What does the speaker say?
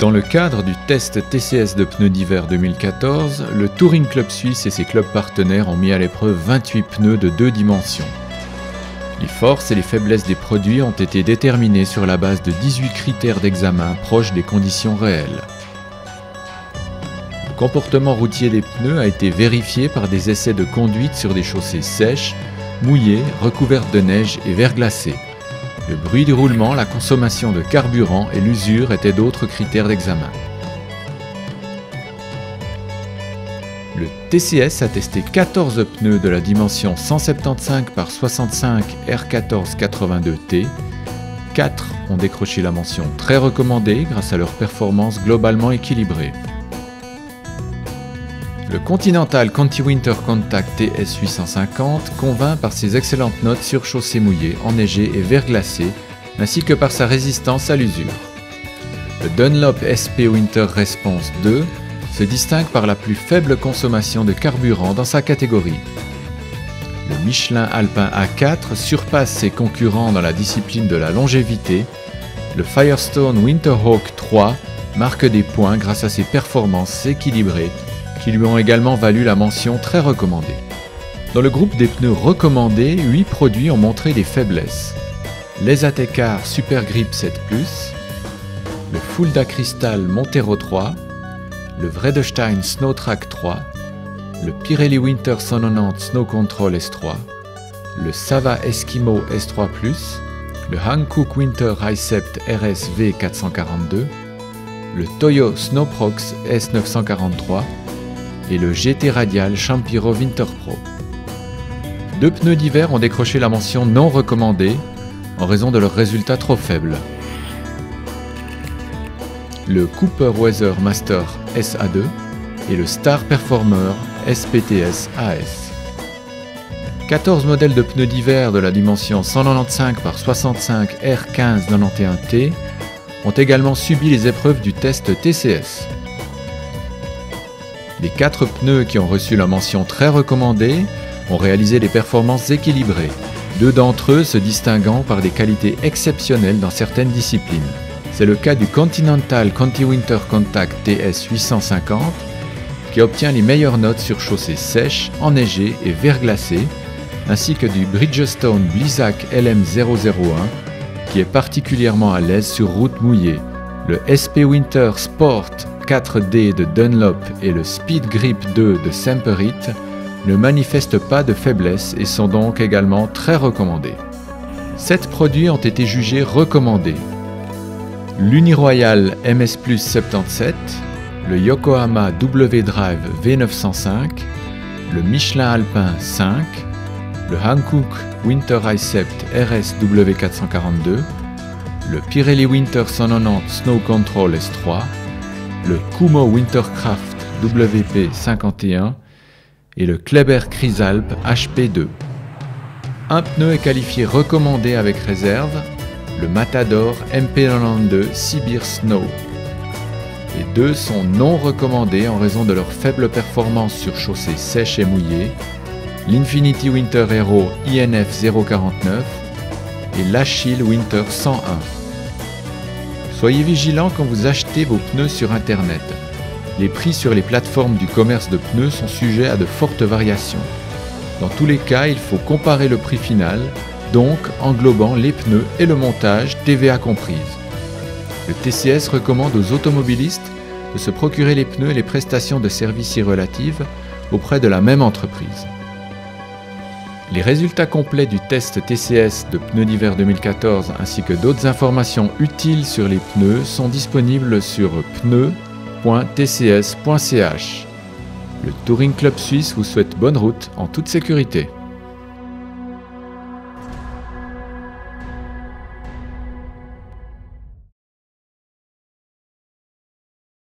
Dans le cadre du test TCS de pneus d'hiver 2014, le Touring Club Suisse et ses clubs partenaires ont mis à l'épreuve 28 pneus de 2 dimensions. Les forces et les faiblesses des produits ont été déterminées sur la base de 18 critères d'examen proches des conditions réelles. Le comportement routier des pneus a été vérifié par des essais de conduite sur des chaussées sèches, mouillées, recouvertes de neige et verglacées. Le bruit du roulement, la consommation de carburant et l'usure étaient d'autres critères d'examen. Le TCS a testé 14 pneus de la dimension 175 par 65 R1482T. 4 ont décroché la mention très recommandée grâce à leur performance globalement équilibrée. Le Continental Conti Winter Contact TS 850 convainc par ses excellentes notes sur chaussée mouillée, enneigée et verglacée, ainsi que par sa résistance à l'usure. Le Dunlop SP Winter Response 2 se distingue par la plus faible consommation de carburant dans sa catégorie. Le Michelin Alpin A4 surpasse ses concurrents dans la discipline de la longévité. Le Firestone Winterhawk 3 marque des points grâce à ses performances équilibrées qui lui ont également valu la mention très recommandée. Dans le groupe des pneus recommandés, 8 produits ont montré des faiblesses. Les Atecar Super Grip 7+, le Fulda Crystal Montero 3, le Vredestein Snowtrack 3, le Pirelli Winter 190 Snow Control S3, le Sava Eskimo S3+, le Hankook Winter Hicept RS V442, le Toyo Snowprox S943 et le GT Radial Champiro Winter Pro. 2 pneus d'hiver ont décroché la mention non recommandée en raison de leurs résultats trop faibles. Le Cooper Weather Master SA2 et le Star Performer SPTS AS. 14 modèles de pneus d'hiver de la dimension 195 par 65 R1591T ont également subi les épreuves du test TCS. Les 4 pneus qui ont reçu la mention très recommandée ont réalisé des performances équilibrées, 2 d'entre eux se distinguant par des qualités exceptionnelles dans certaines disciplines. C'est le cas du Continental Conti Winter Contact TS 850 qui obtient les meilleures notes sur chaussées sèches, enneigées et verglacées, ainsi que du Bridgestone Blizzak LM001 qui est particulièrement à l'aise sur route mouillée. Le SP Winter Sport 4D de Dunlop et le Speed Grip 2 de Semperit ne manifestent pas de faiblesse et sont donc également très recommandés. 7 produits ont été jugés recommandés. L'Uniroyal MS Plus 77, le Yokohama W-Drive V905, le Michelin Alpin 5, le Hankook Winter Hicept RS W442, le Pirelli Winter 190 Snow Control S3, le Kumho Wintercraft WP51 et le Kleber Chrysalp HP2. Un pneu est qualifié recommandé avec réserve, le Matador MP92 Sibir Snow. Les 2 sont non recommandés en raison de leur faible performance sur chaussées sèches et mouillées, l'Infinity Winter Hero INF 049 et l'Achille Winter 101. Soyez vigilants quand vous achetez vos pneus sur Internet. Les prix sur les plateformes du commerce de pneus sont sujets à de fortes variations. Dans tous les cas, il faut comparer le prix final, donc englobant les pneus et le montage, TVA comprise. Le TCS recommande aux automobilistes de se procurer les pneus et les prestations de service y relatives auprès de la même entreprise. Les résultats complets du test TCS de pneus d'hiver 2014 ainsi que d'autres informations utiles sur les pneus sont disponibles sur pneus.tcs.ch. Le Touring Club Suisse vous souhaite bonne route en toute sécurité.